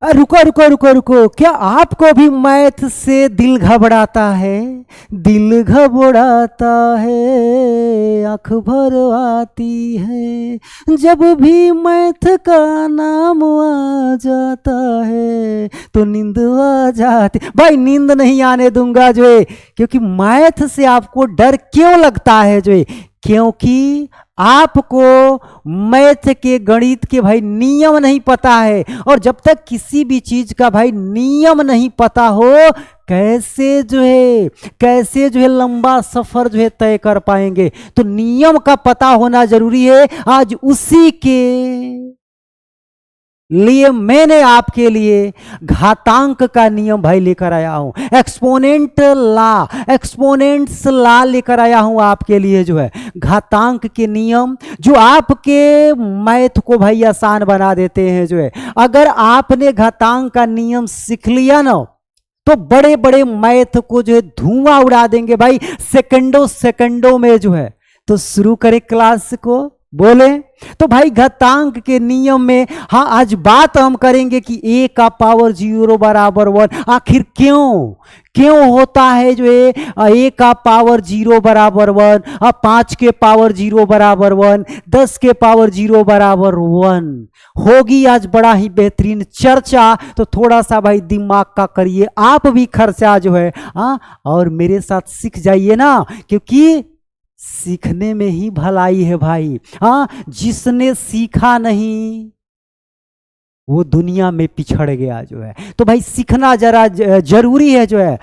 रुको रुको रुको रुको, क्या आपको भी मैथ से दिल घबराता है? दिल घबराता है, आंख भर आती है जब भी मैथ का नाम आ जाता है, तो नींद आ जाती। भाई नींद नहीं आने दूंगा जो है, क्योंकि मैथ से आपको डर क्यों लगता है जो है? क्योंकि आपको मैथ के गणित के भाई नियम नहीं पता है, और जब तक किसी भी चीज का भाई नियम नहीं पता हो, कैसे जो है लंबा सफर जो है तय कर पाएंगे? तो नियम का पता होना जरूरी है। आज उसी के लिए मैंने आपके लिए घातांक का नियम भाई लेकर आया हूं, एक्सपोनेंट्स ला लेकर आया हूं आपके लिए जो है घातांक के नियम, जो आपके मैथ को भाई आसान बना देते हैं जो है। अगर आपने घातांक का नियम सीख लिया ना, तो बड़े बड़े मैथ को जो है धुआं उड़ा देंगे भाई, सेकंडों में जो है। तो शुरू करें क्लास को, बोले तो भाई घातांक के नियम में, हाँ आज बात हम करेंगे कि a का पावर 0 बराबर 1 आखिर क्यों होता है जो है a का पावर 0 बराबर 1, 5 के पावर 0 बराबर 1, 10 के पावर 0 बराबर 1। होगी आज बड़ा ही बेहतरीन चर्चा, तो थोड़ा सा भाई दिमाग का करिए आप भी खर्चा जो है, और मेरे साथ सीख जाइए ना, क्योंकि सीखने में ही भलाई है भाई। जिसने सीखा नहीं वो दुनिया में पिछड़ गया जो है। तो भाई सीखना जरा जरूरी है जो है।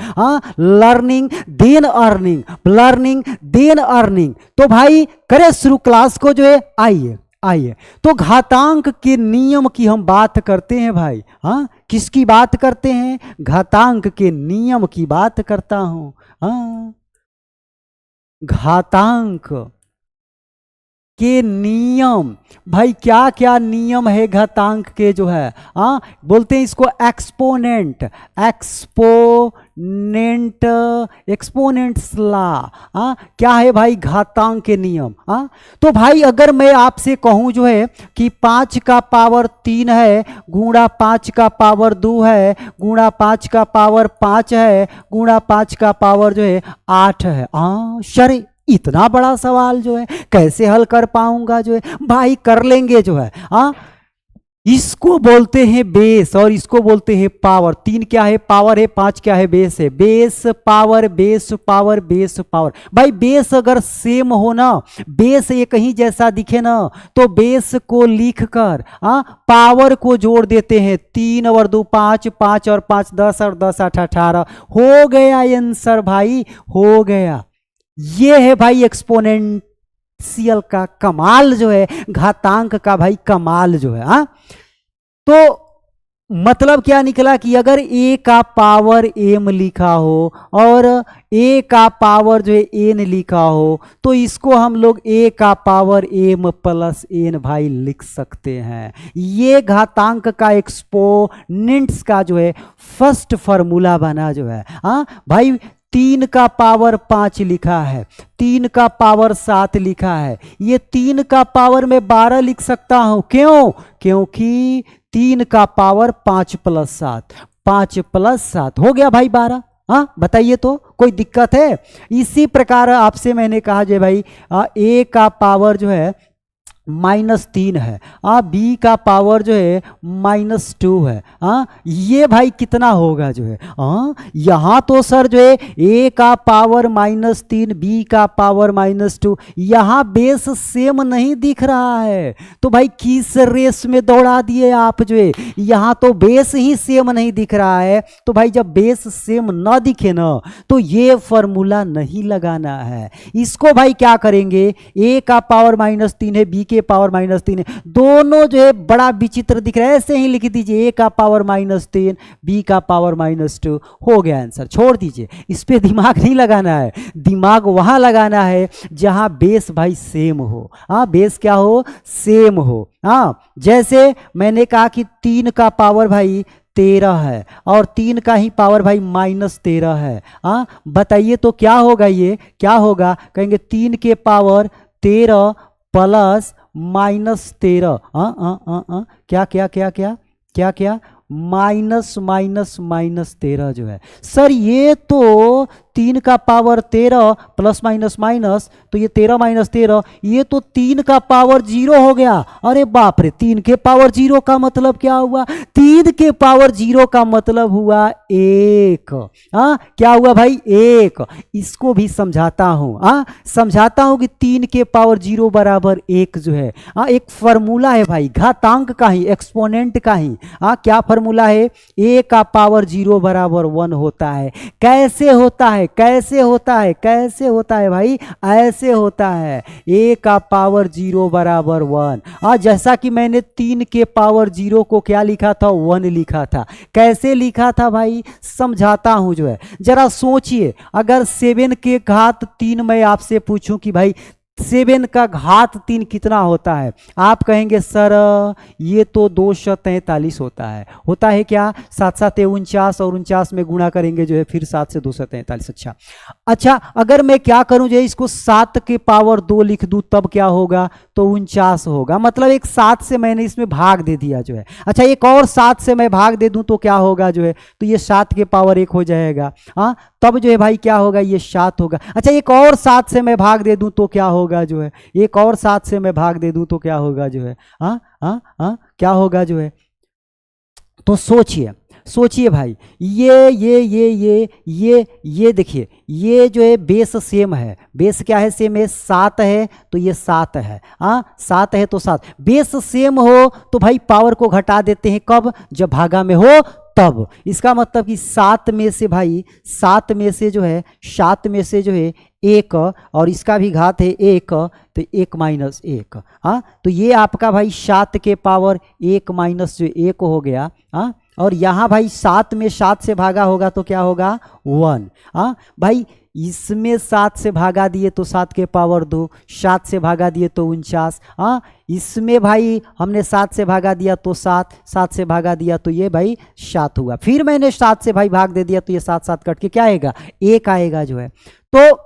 Learning then earning. तो भाई करें शुरू क्लास को जो है। आइए तो घातांक के नियम की हम बात करते हैं भाई। किसकी बात करते हैं? घातांक के नियम की बात करता हूं। घातांक के नियम भाई, क्या क्या नियम है घातांक के जो है? बोलते हैं इसको एक्सपोनेंट्स ला। क्या है भाई घातांक के नियम? तो भाई अगर मैं आपसे कहूं जो है कि 5 का पावर 3 है, गुणा 5 का पावर 2 है, गुणा 5 का पावर 5 है, गुणा 5 का पावर जो है 8 है। शरे इतना बड़ा सवाल जो है कैसे हल कर पाऊंगा जो है? भाई कर लेंगे जो है। इसको बोलते हैं बेस और इसको बोलते हैं पावर। 3 क्या है? पावर है। 5 क्या है? बेस है। Base power. भाई बेस अगर सेम हो ना, बेस एक ही जैसा दिखे ना, तो बेस को लिखकर पावर को जोड़ देते हैं। 3 और 2 5, 5 और 5 10 और 10 8 18। हो गया आंसर भाई, हो गया। ये है भाई एक्सपोनेंशियल का कमाल जो है, घातांक का भाई कमाल जो है। तो मतलब क्या निकला कि अगर a का पावर m लिखा हो और a का पावर जो है n लिखा हो, तो इसको हम लोग a का पावर m प्लस n भाई लिख सकते हैं। ये घातांक का एक्सपोनेंट्स का जो है फर्स्ट फॉर्मूला बना जो है। भाई 3 का पावर 5 लिखा है, 3 का पावर 7 लिखा है, ये 3 का पावर में 12 लिख सकता हूं। क्यों? क्योंकि 3 का पावर 5 प्लस 7, 5 प्लस 7 हो गया भाई 12। बताइए तो कोई दिक्कत है? इसी प्रकार आपसे मैंने कहा जे भाई a का पावर जो है -3 है, b का पावर जो है -2 है। ये भाई कितना होगा जो है? यहाँ तो सर जो है a का पावर -3, b का पावर -2, यहाँ बेस सेम नहीं दिख रहा है। तो भाई किस रेस में दौड़ा दिए आप जो है? यहाँ तो बेस ही सेम नहीं दिख रहा है। तो भाई जब बेस सेम ना दिखे ना, तो ये फॉर्मूला नहीं लगाना है। इसको भाई क्या करेंगे? a का पावर -3 है, b के पावर -3 है, दोनों जो है बड़ा विचित्र दिख रहा है, ऐसे ही लिख दीजिए a का पावर -3, b का पावर -2। हो गया आंसर, छोड़ दीजिए। इस पे दिमाग नहीं लगाना है, दिमाग वहां लगाना है जहां बेस भाई सेम हो। बेस क्या हो? सेम हो। जैसे मैंने कहा कि 3 का पावर भाई 13 है और 3 का ही पावर भाई -13 है। बताइए तो क्या होगा? ये क्या होगा? कहेंगे 3 के पावर 13 प्लस -13। क्या क्या क्या क्या क्या क्या? माइनस माइनस माइनस 13 जो है। सर ये तो 3 का पावर 13 प्लस माइनस माइनस, तो ये 13 माइनस 13, ये तो 3 का पावर 0 हो गया। अरे बाप रे, 3 के पावर 0 का मतलब क्या हुआ? 3 के पावर 0 का मतलब हुआ 1। हाँ, क्या हुआ भाई? 1। इसको भी समझाता हूं, समझाता हूं कि 3 के पावर 0 बराबर 1 जो है, एक फॉर्मूला है भाई, घातांक का ही, एक्सपोनेंट का ही। क्या फॉर्मूला है? a का पावर 0 बराबर 1 होता है। कैसे होता है? कैसे होता है? कैसे होता है भाई? ऐसे होता है, a का पावर 0 बराबर 1। जैसा कि मैंने 3 के पावर 0 को क्या लिखा था? 1 लिखा था। कैसे लिखा था भाई? समझाता हूं जो है, जरा सोचिए। अगर 7 के घात 3 मैं आपसे पूछूं कि भाई 7 का घात 3 कितना होता है? आप कहेंगे सर ये तो 243 होता है। होता है क्या? 7 7 49, और 49 में गुणा करेंगे जो है फिर 7 से 243। अच्छा, अगर मैं क्या करूं जो है, इसको 7 के पावर 2 लिख दूं तब क्या होगा? तो 49 होगा। मतलब एक 7 से मैंने इसमें भाग दे दिया जो है। अच्छा, एक और 7 से मैं भाग दे दूं तो क्या होगा जो है? तो ये 7 के पावर 1 हो जाएगा। तब जो है भाई क्या होगा? ये 7 होगा। अच्छा, एक और 7 से मैं भाग दे दूं तो क्या होगा जो है? एक और 7 से मैं भाग दे दूं तो क्या होगा जो है? क्या होगा जो है? तो सोचिए, सोचिए भाई, ये देखिए, ये जो है बेस सेम है। बेस क्या है? सेम है, 7 है तो ये 7 है। 7 है तो 7। बेस सेम हो तो भाई पावर को घटा देते हैं, कब? जब भागा में हो तब। इसका मतलब कि 7 में से भाई, 7 में से जो है, 7 में से जो है 1, और इसका भी घात है 1, तो 1 माइनस 1। तो ये आपका भाई 7 के पावर 1 माइनस जो 1 हो गया। और यहाँ भाई 7 में 7 से भागा होगा तो क्या होगा? 1। भाई इसमें 7 से भागा दिए तो 7 के पावर 2, 7 से भागा दिए तो 49। इसमें भाई हमने 7 से भागा दिया तो 7, 7 से भागा दिया तो ये भाई 7 हुआ। फिर मैंने 7 से भाई भाग दे दिया तो ये 7 7 कट के क्या आएगा? 1 आएगा जो है। तो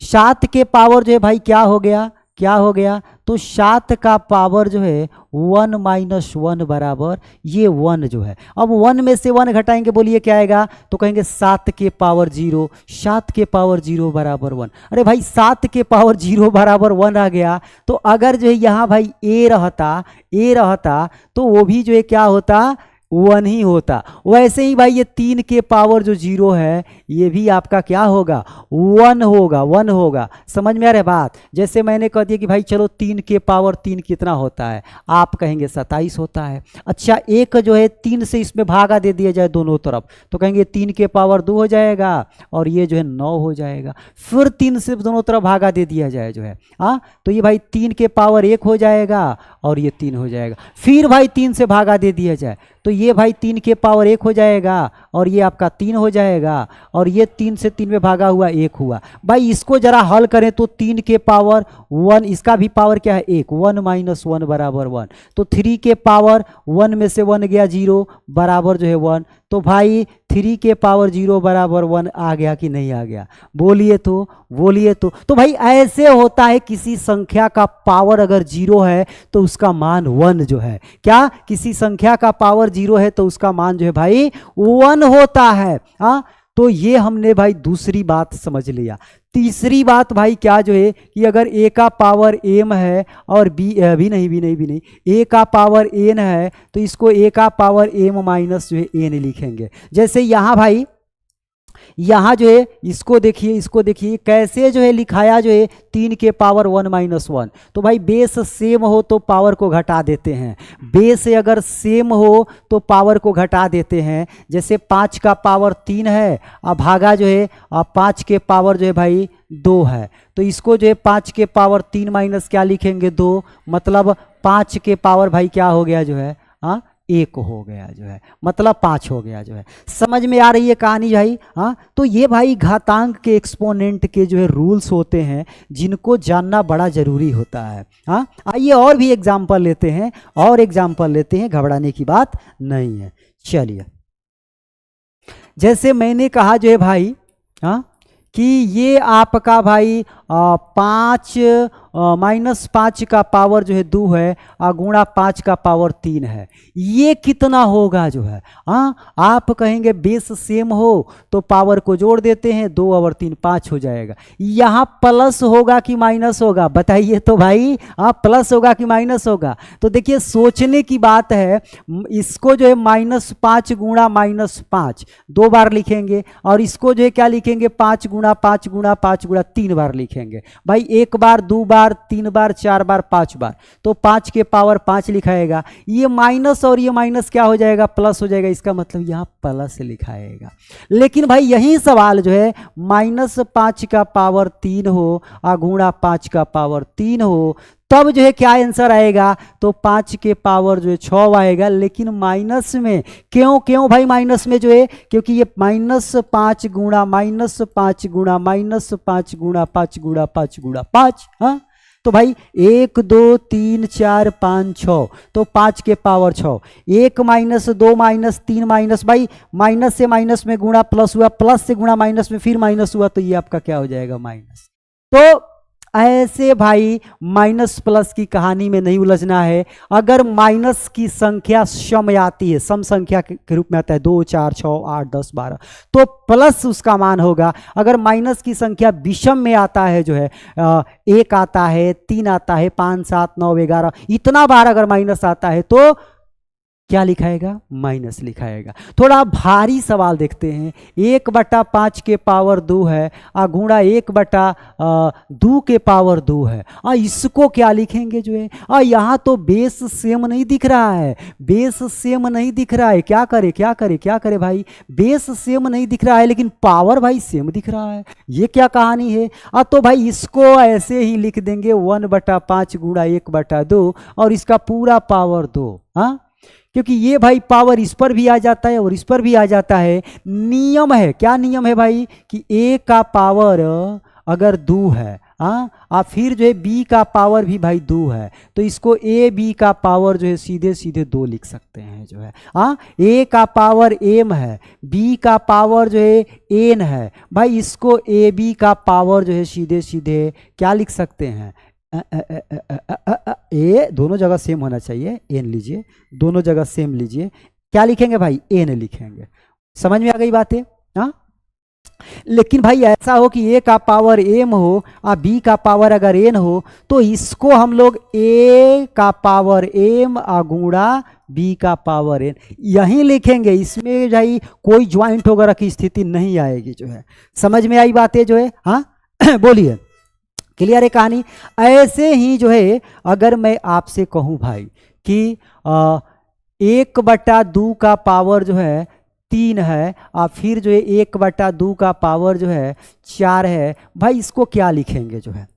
7 के पावर जो है भाई क्या हो गया? क्या हो गया? तो 7 का पावर जो है 1 माइनस 1 बराबर ये 1 जो है। अब 1 में से 1 घटाएंगे, बोलिए क्या आएगा? तो कहेंगे 7 के पावर 0, 7 के पावर 0 बराबर 1। अरे भाई 7 के पावर 0 बराबर 1 आ गया। तो अगर जो है यहाँ भाई ए रहता तो वो भी जो है क्या होता? 1 ही होता। वैसे ही भाई ये 3 के पावर जो 0 है ये भी आपका क्या होगा? 1 होगा, 1 होगा। समझ में आ रहा है बात? जैसे मैंने कह दिया कि भाई चलो 3 के पावर 3 कितना होता है? आप कहेंगे 27 होता है। अच्छा, एक जो है 3 से इसमें भागा दे दिया जाए दोनों तरफ तो कहेंगे 3 के पावर 2 हो जाएगा और ये जो है 9 हो जाएगा। फिर 3 से दोनों तरफ भागा दे दिया जाए जो है, तो ये भाई 3 के पावर 1 हो जाएगा और ये 3 हो जाएगा। फिर भाई 3 से भागा दे दिया जाए तो ये भाई 3 के पावर 1 हो जाएगा और ये आपका 3 हो जाएगा, और ये 3 से 3 में भागा हुआ 1 हुआ। भाई इसको जरा हल करें तो 3 के पावर 1, इसका भी पावर क्या है? 1, 1 माइनस 1 बराबर 1। तो 3 के पावर 1 में से 1 गया 0 बराबर जो है 1। तो भाई 3 के पावर 0 बराबर 1 आ गया कि नहीं आ गया? बोलिए तो, बोलिए तो भाई ऐसे होता है, किसी संख्या का पावर अगर 0 है तो उसका मान 1 जो है, क्या? किसी संख्या का पावर 0 है तो उसका मान जो है भाई 1 होता है। तो ये हमने भाई दूसरी बात समझ लिया। तीसरी बात भाई क्या जो है कि अगर a का पावर m है और b भी नहीं a का पावर n है तो इसको a का पावर m माइनस जो है n लिखेंगे। जैसे यहाँ भाई, यहाँ जो है इसको देखिए कैसे जो है लिखाया जो है 3 के पावर 1 माइनस 1। तो भाई बेस सेम हो तो पावर को घटा देते हैं, बेस अगर सेम हो तो पावर को घटा देते हैं। जैसे 5 का पावर 3 है और भागा जो है 5 के पावर जो है भाई 2 है, तो इसको जो है 5 के पावर 3 माइनस क्या लिखेंगे? 2। मतलब 5 के पावर भाई क्या हो गया जो है? 1 हो गया जो है, मतलब 5 हो गया जो है। समझ में आ रही है कहानी भाई? तो ये भाई घातांक के एक्सपोनेंट के जो है रूल्स होते हैं जिनको जानना बड़ा जरूरी होता है। आइए और भी एग्जाम्पल लेते हैं, घबराने की बात नहीं है। चलिए, जैसे मैंने कहा जो है भाई कि ये आपका भाई 5 -5 का पावर जो है 2 है और गुणा 5 का पावर 3 है। ये कितना होगा जो है? आप कहेंगे बेस सेम हो तो पावर को जोड़ देते हैं, 2 और 3 5 हो जाएगा। यहाँ प्लस होगा कि माइनस होगा बताइए तो भाई, प्लस होगा कि माइनस होगा? तो देखिए सोचने की बात है, इसको जो है -5 गुणा -5 2 बार लिखेंगे और इसको जो है क्या लिखेंगे 5 गुणा 5 गुणा 5 गुणा 3 बार लिखेंगे भाई। 1 बार 2 बार 3 बार 4 बार 5 बार, तो 5 के पावर 5 लिखाएगा। ये माइनस और ये माइनस क्या हो जाएगा? प्लस हो जाएगा। इसका मतलब यहाँ प्लस लिखाएगा। लेकिन भाई यही सवाल जो है -5 का पावर 3 हो और गुणा 5 का पावर 3 हो, तब जो है क्या आंसर आएगा? तो 5 के पावर जो है 6 आएगा। लेकिन माइनस में क्यों भाई माइनस में जो है? क्योंकि ये -5 गुणा -5 गुणा -5 गुणा 5 गुणा 5 गुणा 5। हाँ, तो भाई 1 2 3 4 5 6, तो 5 के पावर 6। 1 माइनस 2 माइनस 3 माइनस, भाई माइनस से माइनस में गुणा प्लस हुआ, प्लस से गुणा माइनस में फिर माइनस हुआ, तो ये आपका क्या हो जाएगा? माइनस। तो ऐसे भाई माइनस प्लस की कहानी में नहीं उलझना है। अगर माइनस की संख्या सम आती है, सम संख्या के रूप में आता है 2 4 6 8 10 12, तो प्लस उसका मान होगा। अगर माइनस की संख्या विषम में आता है जो है 1 आता है, 3 आता है, 5 7 9 11, इतना बार अगर माइनस आता है तो क्या लिखाएगा? माइनस लिखाएगा। थोड़ा भारी सवाल देखते हैं। 1/5 के पावर 2 है और गुणा 1/2 के पावर 2 है। इसको क्या लिखेंगे जो है? यहाँ तो बेस सेम नहीं दिख रहा है, बेस सेम नहीं दिख रहा है। क्या करे क्या करे क्या करे भाई? बेस सेम नहीं दिख रहा है लेकिन पावर भाई सेम दिख रहा है। ये क्या कहानी है? तो भाई इसको ऐसे ही लिख देंगे 1/5 गुणा 1/2 और इसका पूरा पावर 2। हाँ, क्योंकि ये भाई पावर इस पर भी आ जाता है और इस पर भी आ जाता है। नियम है, क्या नियम है भाई? कि a का पावर अगर 2 है, और फिर जो है b का पावर भी भाई 2 है, तो इसको a b का पावर जो है सीधे सीधे 2 लिख सकते हैं जो है। a का पावर m है, b का पावर जो है n है, भाई इसको a b का पावर जो है सीधे सीधे क्या लिख सकते हैं? ए दोनों जगह सेम होना चाहिए, एन लीजिए, दोनों जगह सेम लीजिए। क्या लिखेंगे भाई? एन लिखेंगे। समझ में आ गई बात है? हाँ, लेकिन भाई ऐसा हो कि ए का पावर एम हो और बी का पावर अगर एन हो, तो इसको हम लोग ए का पावर एम और गुणा बी का पावर एन यहीं लिखेंगे। इसमें भाई कोई ज्वाइंट वगैरह की स्थिति नहीं आएगी जो है। समझ में आई बातें जो है? हाँ बोलिए, क्लियर है कहानी? ऐसे ही जो है अगर मैं आपसे कहूं भाई कि 1/2 का पावर जो है 3 है और फिर जो है 1/2 का पावर जो है 4 है, भाई इसको क्या लिखेंगे जो है?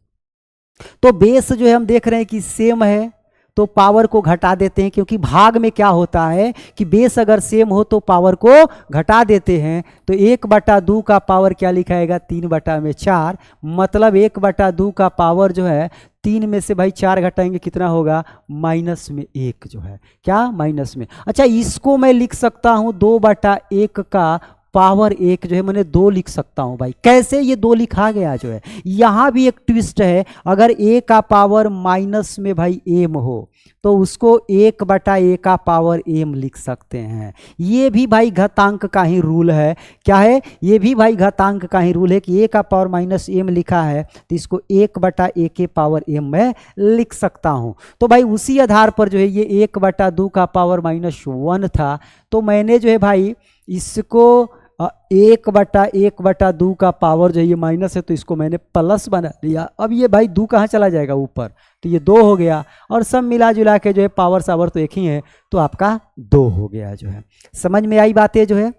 तो बेस जो है हम देख रहे हैं कि सेम है, तो पावर को घटा देते हैं, क्योंकि भाग में क्या होता है कि बेस अगर सेम हो तो पावर को घटा देते हैं। तो 1/2 का पावर क्या लिखाएगा? 3/4, मतलब 1/2 का पावर जो है 3 में से भाई 4 घटाएंगे कितना होगा? -1 जो है। क्या? माइनस में। अच्छा, इसको मैं लिख सकता हूं 2/1 का पावर 1 जो है मैंने 2 लिख सकता हूं भाई। कैसे ये 2 लिखा गया जो है? यहां भी एक ट्विस्ट है। अगर a का पावर माइनस में भाई m हो तो उसको 1/a का पावर m लिख सकते हैं। ये भी भाई घातांक का ही रूल है। क्या है? ये भी भाई घातांक का ही रूल है कि a का पावर -m लिखा है तो इसको 1/a के पावर m मैं लिख सकता हूं। तो भाई उसी आधार पर जो है ये 1/2 का पावर -1 था, तो मैंने जो है भाई इसको 1/2 का पावर जो है ये माइनस है तो इसको मैंने प्लस बना लिया। अब ये भाई 2 कहाँ चला जाएगा? ऊपर, तो ये 2 हो गया और सब मिला जुला के जो है पावर सावर तो एक ही है, तो आपका 2 हो गया जो है। समझ में आई बातें जो है?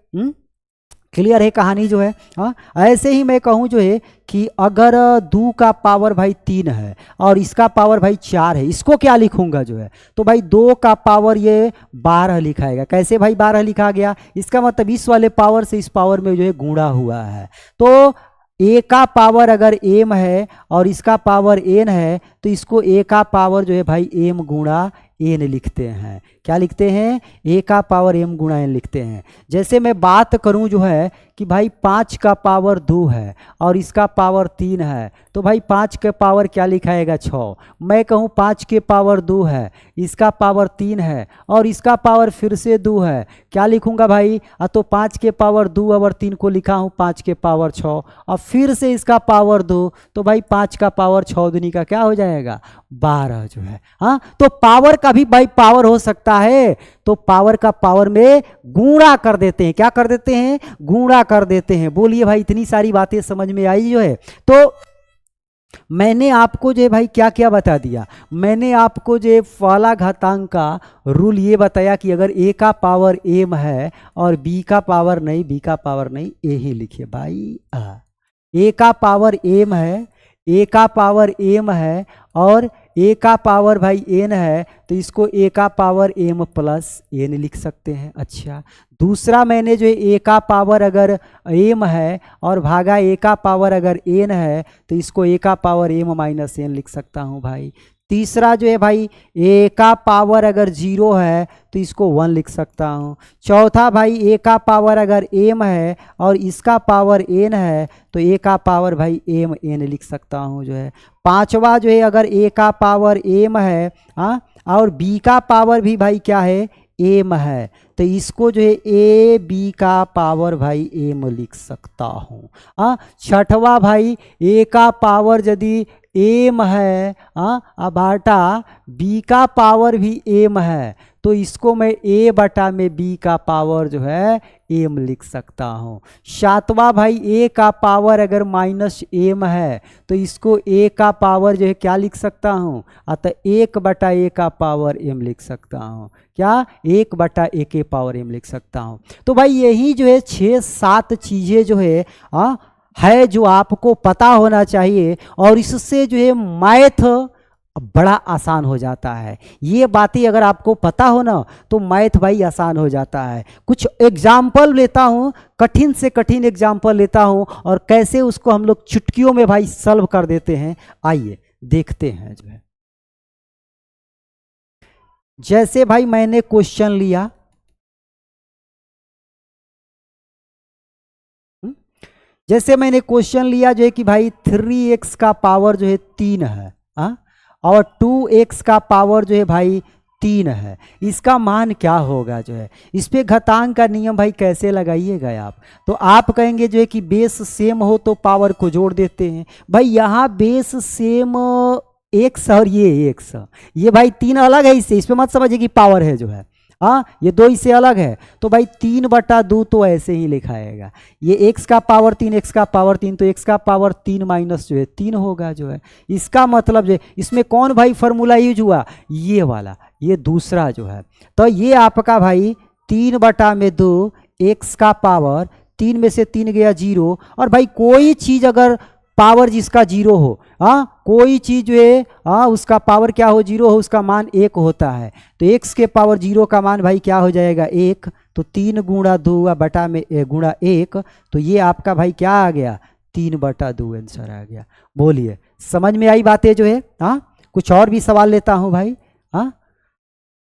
क्लियर है कहानी जो है? हाँ, ऐसे ही मैं कहूँ जो है कि अगर 2 का पावर भाई 3 है और इसका पावर भाई 4 है, इसको क्या लिखूंगा जो है? तो भाई 2 का पावर ये 12 लिखाएगा। कैसे भाई 12 लिखा गया? इसका मतलब इस वाले पावर से इस पावर में जो है गुणा हुआ है। तो a का पावर अगर m है और इसका पावर n है तो इसको a का पावर जो है भाई m गुणा n लिखते हैं। क्या लिखते हैं, a का पावर m गुणा n लिखते हैं। जैसे मैं बात करूं जो है कि भाई 5 का पावर 2 है और इसका पावर 3 है, तो भाई 5 के पावर क्या लिखाएगा 6। मैं कहूँ 5 के पावर 2 है, इसका पावर 3 है और इसका पावर फिर से 2 है, क्या लिखूंगा भाई, तो 5 के पावर 2 और 3 को लिखा हूँ 5 के पावर 6 और फिर से इसका पावर 2, तो भाई 5 का पावर 6 दूनी का क्या हो जाएगा 12 जो है। हाँ, तो पावर का भी भाई पावर हो सकता है, तो पावर का पावर में गुणा कर देते हैं, क्या कर देते हैं, गुणा कर देते हैं। बोलिए भाई, इतनी सारी बातें समझ में आई जो है। तो मैंने आपको जो है भाई क्या क्या बता दिया, मैंने आपको जो पहला घातांक का रूल ये बताया कि अगर a का पावर m है और b का पावर नहीं, b का पावर नहीं, a ही लिखिए भाई। a का पावर m है, a का पावर m है और a का पावर भाई n है, तो इसको a का पावर m प्लस n लिख सकते हैं। अच्छा, दूसरा मैंने जो a का पावर अगर m है और भागा a का पावर अगर n है, तो इसको a का पावर m माइनस n लिख सकता हूँ भाई। तीसरा जो है भाई a का पावर अगर 0 है तो इसको 1 लिख सकता हूँ। चौथा भाई a का पावर अगर m है और इसका पावर n है, तो a का पावर भाई m n लिख सकता हूँ जो है। पांचवा जो है अगर a का पावर m है और b का पावर भी भाई क्या है m है, तो इसको जो है a b का पावर भाई m लिख सकता हूँ। छठवा भाई a का पावर यदि m है बाटा b का पावर भी m है, तो इसको मैं a बटा में b का पावर जो है m लिख सकता हूँ। सातवां भाई a का पावर अगर माइनस m है, तो इसको a का पावर जो है क्या लिख सकता हूँ, अतः 1 बटा a का पावर m लिख सकता हूँ। क्या 1 बटा a के पावर m लिख सकता हूँ। तो भाई यही जो है 6-7 चीज़ें जो है जो आपको पता होना चाहिए, और इससे जो है मैथ बड़ा आसान हो जाता है। ये बातें अगर आपको पता हो ना, तो मैथ भाई आसान हो जाता है। कुछ एग्जाम्पल लेता हूँ, कठिन से कठिन एग्जाम्पल लेता हूँ और कैसे उसको हम लोग चुटकियों में भाई सॉल्व कर देते हैं। आइए देखते हैं जो है। जैसे भाई मैंने क्वेश्चन लिया, जैसे मैंने क्वेश्चन लिया जो है कि भाई 3x का पावर जो है 3 है और 2x का पावर जो है भाई 3 है, इसका मान क्या होगा जो है। इस पे घातांक का नियम भाई कैसे लगाइएगा आप, तो आप कहेंगे जो है कि बेस सेम हो तो पावर को जोड़ देते हैं। भाई यहाँ बेस सेम x और ये x, ये भाई 3 अलग है इससे, इस पे मत समझिए कि पावर है जो है। ये 2 इससे अलग है, तो भाई 3 बटा 2 तो ऐसे ही लिखाएगा। ये x का पावर 3, x का पावर 3, तो x का पावर 3 माइनस जो है 3 होगा जो है। इसका मतलब जो है इसमें कौन भाई फॉर्मूला यूज हुआ, ये वाला, ये दूसरा जो है। तो ये आपका भाई 3 बटा में 2, x का पावर 3 में से 3 गया 0, और भाई कोई चीज़ अगर पावर जिसका 0 हो, कोई चीज जो है उसका पावर क्या हो 0 हो, उसका मान 1 होता है। तो x के पावर 0 का मान भाई क्या हो जाएगा 1, तो 3 गुणा 2 बटा में गुणा 1, तो ये आपका भाई क्या आ गया 3 बटा 2 आंसर आ गया। बोलिए समझ में आई बातें जो है। कुछ और भी सवाल लेता हूं भाई,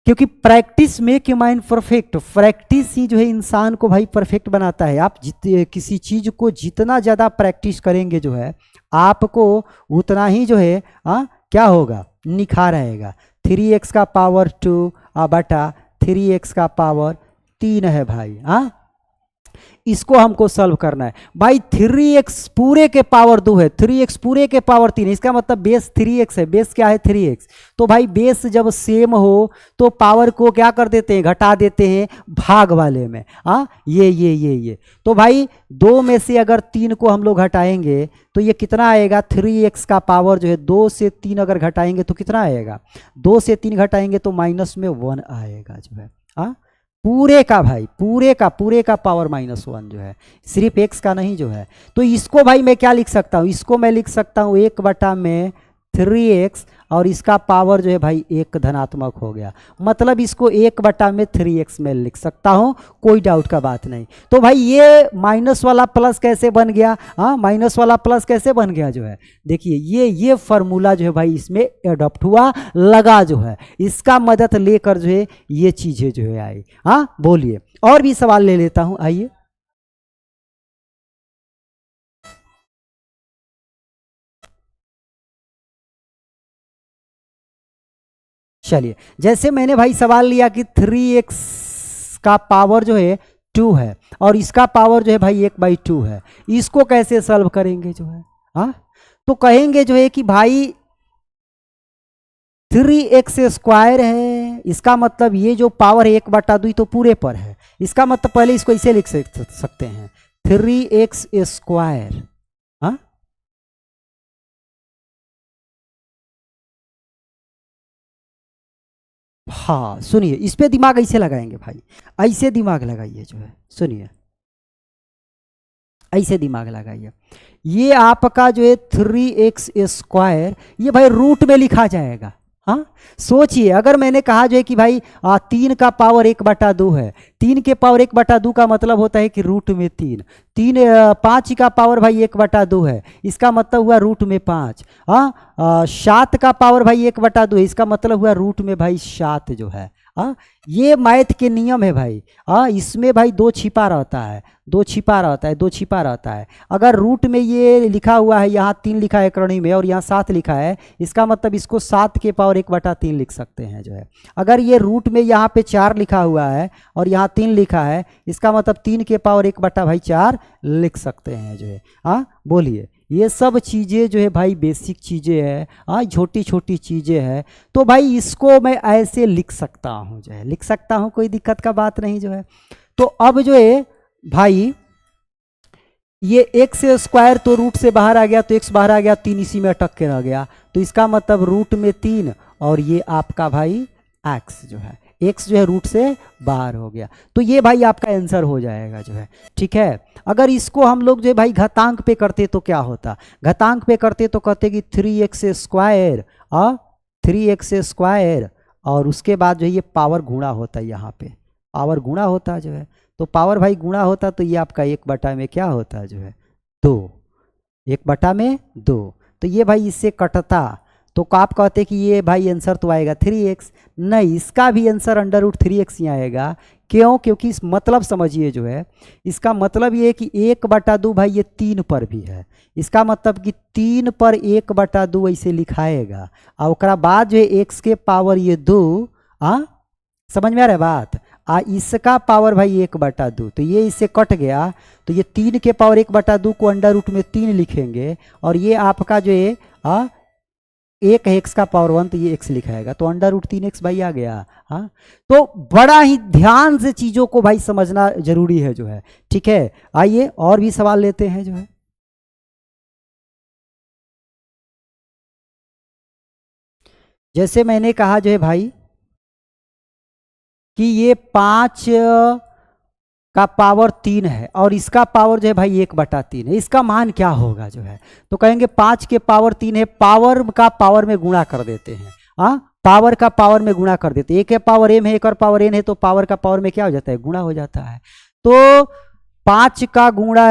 क्योंकि practice make a mind perfect, practice ही जो है इंसान को भाई परफेक्ट बनाता है। आप किसी चीज को जितना ज़्यादा प्रैक्टिस करेंगे जो है, आपको उतना ही जो है क्या होगा, निखार आएगा। 3x का पावर 2 बटा 3x का पावर 3 है भाई। इसको हमको सॉल्व करना है भाई। 3x पूरे के पावर 2 है, 3x पूरे के पावर 3 है, इसका मतलब बेस 3x है। बेस क्या है 3x, तो भाई बेस जब सेम हो तो पावर को क्या कर देते हैं, घटा देते हैं भाग वाले में। ये तो भाई 2 में से अगर 3 को हम लोग घटाएंगे तो ये कितना आएगा, 3x का पावर जो है 2 से 3 अगर घटाएंगे तो कितना आएगा, 2 से 3 घटाएंगे तो माइनस में 1 आएगा जो है। पूरे का भाई, पूरे का पावर -1 जो है, सिर्फ x का नहीं जो है। तो इसको भाई मैं क्या लिख सकता हूँ, इसको मैं लिख सकता हूँ 1 बटा में 3x और इसका पावर जो है भाई 1 धनात्मक हो गया, मतलब इसको 1/3x में लिख सकता हूँ, कोई डाउट का बात नहीं। तो भाई ये माइनस वाला प्लस कैसे बन गया, हाँ माइनस वाला प्लस कैसे बन गया जो है, देखिए ये फार्मूला जो है भाई इसमें एडॉप्ट हुआ, लगा जो है, इसका मदद लेकर जो है ये चीज़ें जो है आई। हाँ बोलिए, और भी सवाल ले लेता हूँ, आइए। चलिए, जैसे मैंने भाई सवाल लिया कि 3x का पावर जो है 2 है और इसका पावर जो है भाई 1/2 है, इसको कैसे सॉल्व करेंगे जो है, हाँ तो कहेंगे जो है कि भाई 3x² है, इसका मतलब ये जो पावर है 1/2 तो पूरे पर है, इसका मतलब पहले इसको इसे लिख सकते हैं 3x²। हाँ हाँ सुनिए, इस पे दिमाग ऐसे लगाएंगे भाई, ऐसे दिमाग लगाइए जो है, सुनिए ऐसे दिमाग लगाइए, ये आपका जो है 3x², ये भाई रूट में लिखा जाएगा। हाँ सोचिए, अगर मैंने कहा जो है कि भाई 3 का पावर 1/2 है, 3 के पावर 1/2 का मतलब होता है कि रूट में 3, 5 का पावर भाई 1/2 है, इसका मतलब हुआ रूट में 5। हाँ 7 का पावर भाई 1/2 है, इसका मतलब हुआ रूट में भाई 7 जो है। हाँ ये मैथ के नियम है भाई। हाँ इसमें भाई 2 छिपा रहता है, 2 छिपा रहता है, 2 छिपा रहता है। अगर रूट में ये लिखा हुआ है, यहाँ 3 लिखा है करणी में और यहाँ 7 लिखा है, इसका मतलब इसको 7 के पावर 1/3 लिख सकते हैं जो है। अगर ये रूट में यहाँ पे 4 लिखा हुआ है और यहाँ 3 लिखा है, इसका मतलब 3 के पावर 1/4 लिख सकते हैं जो है। हाँ बोलिए, ये सब चीज़ें जो है भाई बेसिक चीज़ें हैं, हाँ छोटी छोटी चीज़ें हैं, तो भाई इसको मैं ऐसे लिख सकता हूँ जो है, लिख सकता हूँ, कोई दिक्कत का बात नहीं जो है। तो अब जो है भाई ये x² तो रूट से बाहर आ गया, तो x बाहर आ गया, 3 इसी में अटक के रह गया, तो इसका मतलब रूट में 3 और ये आपका भाई x जो है, x जो है रूट से बाहर हो गया, तो ये भाई आपका आंसर हो जाएगा जो है। ठीक है, अगर इसको हम लोग जो भाई घातांक पे करते तो क्या होता, घातांक पे करते तो कहते कि 3x² और 3x² और उसके बाद जो है ये पावर गुणा होता है, यहाँ पे पावर गुणा होता है जो है, तो पावर भाई गुणा होता तो ये आपका 1 में क्या होता है जो है 2, 1/2, तो ये भाई इससे कटता, तो आप कहते कि ये भाई आंसर तो आएगा 3x, नहीं इसका भी आंसर √3x ही आएगा। क्यों, क्योंकि इस मतलब समझिए जो है, इसका मतलब ये है कि 1/2 भाई ये 3 पर भी है, इसका मतलब कि 3 पर 1/2 ऐसे लिखाएगा और उसका बाद जो है x के पावर ये 2, समझ में आ रहा है बात, इसका पावर भाई 1/2, तो ये इससे कट गया, तो ये 3 के पावर 1/2 को अंडर रूट में 3 लिखेंगे और ये आपका जो है एक है x का पावर 1, तो ये x लिखाएगा, तो √3x भाई आ गया। हाँ तो बड़ा ही ध्यान से चीज़ों को भाई समझना जरूरी है जो है। ठीक है, आइए और भी सवाल लेते हैं जो है। जैसे मैंने कहा जो है भाई कि ये 5 का पावर 3 है और इसका पावर जो है भाई 1/3 है, इसका मान क्या होगा जो है, तो कहेंगे 5 के पावर 3 है, पावर का पावर में गुणा कर देते हैं। पावर का पावर में गुणा कर देते हैं, एक है पावर m है, एक और पावर n है, तो पावर का पावर में क्या हो जाता है, गुणा हो जाता है। तो 5 का गुणा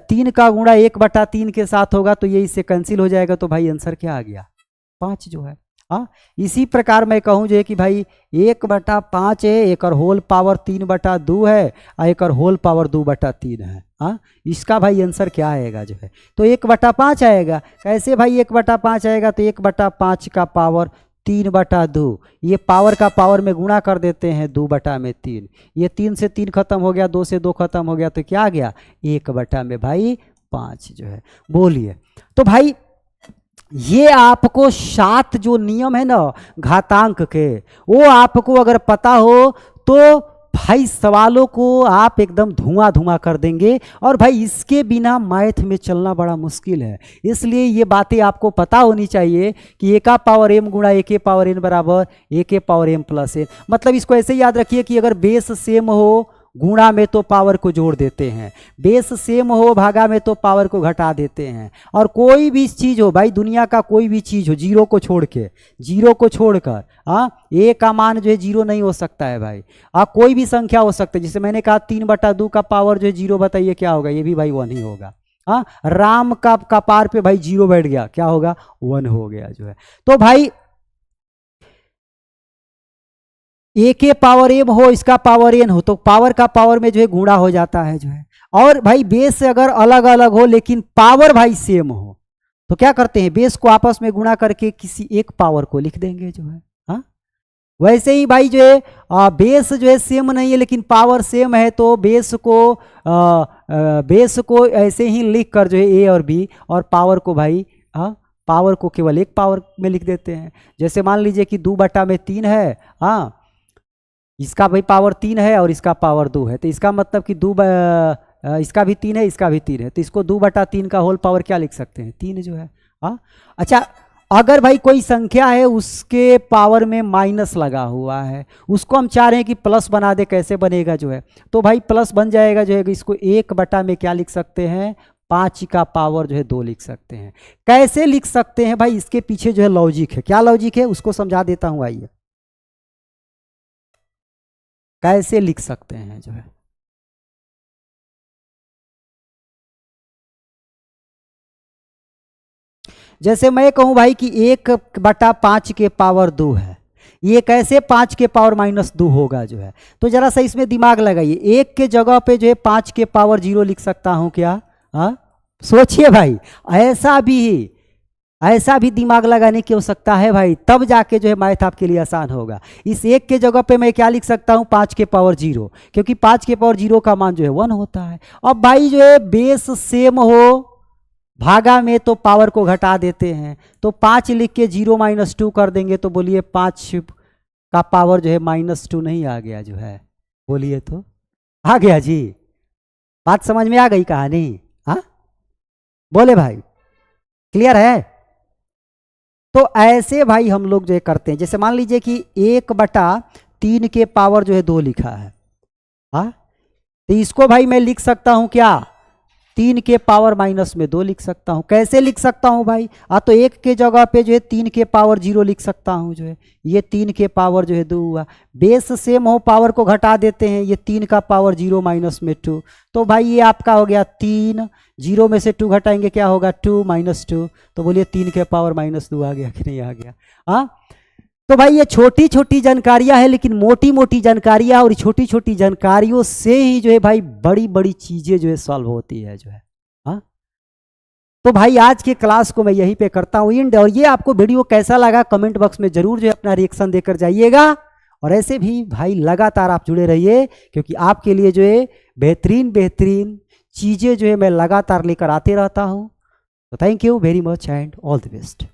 3 का गुणा 1/3 के साथ होगा, तो ये इससे कैंसिल हो जाएगा, तो भाई आंसर क्या आ गया 5 जो है। इसी प्रकार मैं कहूँ जो है कि भाई 1/5 है, एक और होल पावर 3/2 है और एक और होल पावर 2/3 है। इसका भाई आंसर क्या आएगा जो है, तो 1/5 आएगा। कैसे भाई 1/5 आएगा, तो 1/5 का पावर 3/2, ये पावर का पावर में गुणा कर देते हैं 2/3, ये 3 से 3 खत्म हो गया, 2 से 2 खत्म हो गया, तो क्या आ गया 1/5 जो है। बोलिए, तो भाई ये आपको 7 जो नियम है ना घातांक के, वो आपको अगर पता हो तो भाई सवालों को आप एकदम धुआं धुआं कर देंगे, और भाई इसके बिना मैथ में चलना बड़ा मुश्किल है। इसलिए ये बातें आपको पता होनी चाहिए कि 1 का पावर m गुणा 1 के पावर n बराबर 1 के पावर m प्लस n, मतलब इसको ऐसे याद रखिए कि अगर बेस सेम हो गुणा में तो पावर को जोड़ देते हैं, बेस सेम हो भागा में तो पावर को घटा देते हैं। और कोई भी चीज़ हो भाई, दुनिया का कोई भी चीज़ हो, जीरो को छोड़ के, जीरो को छोड़कर ए का मान जो है जीरो नहीं हो सकता है भाई। कोई भी संख्या हो सकता है, जैसे मैंने कहा 3/2 का पावर जो है जीरो, बताइए क्या होगा, ये भी भाई 1 ही होगा। राम का कपार पे भाई जीरो बैठ गया, क्या होगा, 1 हो गया जो है। तो भाई ए के पावर एम हो, इसका पावर एन हो, तो पावर का पावर में जो है गुणा हो जाता है जो है। और भाई बेस अगर अलग अलग हो लेकिन पावर भाई सेम हो, तो क्या करते हैं, बेस को आपस में गुणा करके किसी एक पावर को लिख देंगे जो है। वैसे ही भाई जो है बेस जो है सेम नहीं है लेकिन पावर सेम है, तो बेस को ऐसे ही लिख कर जो है ए और बी, और पावर को भाई पावर को केवल एक पावर में लिख देते हैं। जैसे मान लीजिए कि 2/3 है, इसका भाई पावर 3 है और इसका पावर 2 है, तो इसका मतलब कि इसका भी 3 है, इसका भी 3 है, तो इसको 2/3 का होल पावर क्या लिख सकते हैं, 3 जो है। अच्छा, अगर भाई कोई संख्या है उसके पावर में माइनस लगा हुआ है, उसको हम चाह रहे हैं कि प्लस बना दे, कैसे बनेगा जो है, तो भाई प्लस बन जाएगा जो है, इसको 1 में क्या लिख सकते हैं, 5 का पावर जो है 2 लिख सकते हैं। कैसे लिख सकते हैं भाई, इसके पीछे जो है लॉजिक है, क्या लॉजिक है उसको समझा देता हूं, आइए कैसे लिख सकते हैं जो है। जैसे मैं कहूं भाई कि 1/5 के पावर 2 है, ये कैसे 5 के पावर -2 होगा जो है, तो जरा सा इसमें दिमाग लगाइए। 1 के जगह पे जो है 5 के पावर 0 लिख सकता हूं क्या, सोचिए भाई, ऐसा भी दिमाग लगाने की आवश्यकता है भाई, तब जाके जो है मैथ आपके लिए आसान होगा। इस 1 के जगह पे मैं क्या लिख सकता हूं, 5 के पावर 0, क्योंकि 5 के पावर 0 का मान जो है 1 होता है। अब भाई जो है बेस सेम हो, भागा में तो पावर को घटा देते हैं, तो 5 लिख के 0 - 2 कर देंगे, तो बोलिए 5 का पावर जो है -2 नहीं आ गया जो है, बोलिए तो आ गया जी। बात समझ में आ गई कहानी, बोले भाई, क्लियर है। तो ऐसे भाई हम लोग जो है करते हैं। जैसे मान लीजिए कि 1/3 के पावर जो है 2 लिखा है, तो इसको भाई मैं लिख सकता हूं क्या, 3 के पावर -2 लिख सकता हूं। कैसे लिख सकता हूं भाई, तो 1 के जगह पे जो है 3 के पावर 0 लिख सकता हूं जो है, ये 3 के पावर जो है 2 हुआ। बेस सेम हो, पावर को घटा देते हैं, ये 3 का पावर 0 - 2, तो भाई ये आपका हो गया 3, 0 में से 2 घटाएंगे क्या होगा, 2 - 2, तो बोलिए 3 के पावर -2 आ गया कि नहीं आ गया। तो भाई ये छोटी छोटी जानकारियां हैं, लेकिन मोटी मोटी जानकारियां, और छोटी छोटी जानकारियों से ही जो है भाई बड़ी बड़ी चीजें जो है सॉल्व होती है जो है। तो भाई आज के क्लास को मैं यहीं पे करता हूँ एंड, और ये आपको वीडियो कैसा लगा कमेंट बॉक्स में जरूर जो है अपना रिएक्शन देकर जाइएगा। और ऐसे भी भाई लगातार आप जुड़े रहिए, क्योंकि आपके लिए जो है बेहतरीन बेहतरीन चीजें जो है मैं लगातार लेकर आते रहता हूँ। तो thank you very much and all the best.